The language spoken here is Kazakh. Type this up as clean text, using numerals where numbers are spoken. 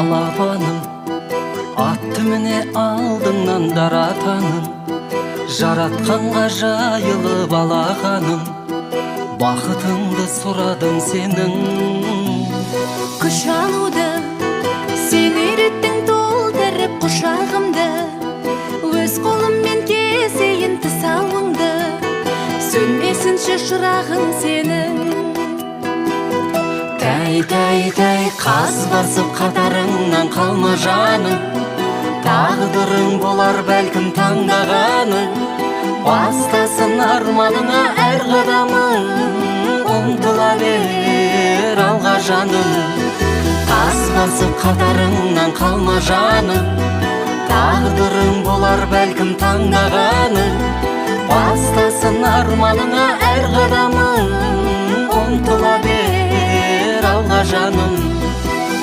балапаным, атты міне алдыңнан даратаным, жаратқанға жайылып алағаным, бақытыңды сұрадым сенің. Күш алуды сен үйреттің, толтырып құшағымды, өз қолыммен кесейін тұсауыңды, сөнбесінші шырағың сенің. Тәй, қаз басып қатарыңнан қалма жаным, тағдырың болар бәлкім таңдағаның, бастасын арманыңа әр қадамың, ұмтыла бер алға жаным. Қаз басып қатарыңнан қалма жаным, тағдырың болар бәлкім таңдағаның, бастасын арманыңа әр қадамың, ұмтыла бер алға жаным.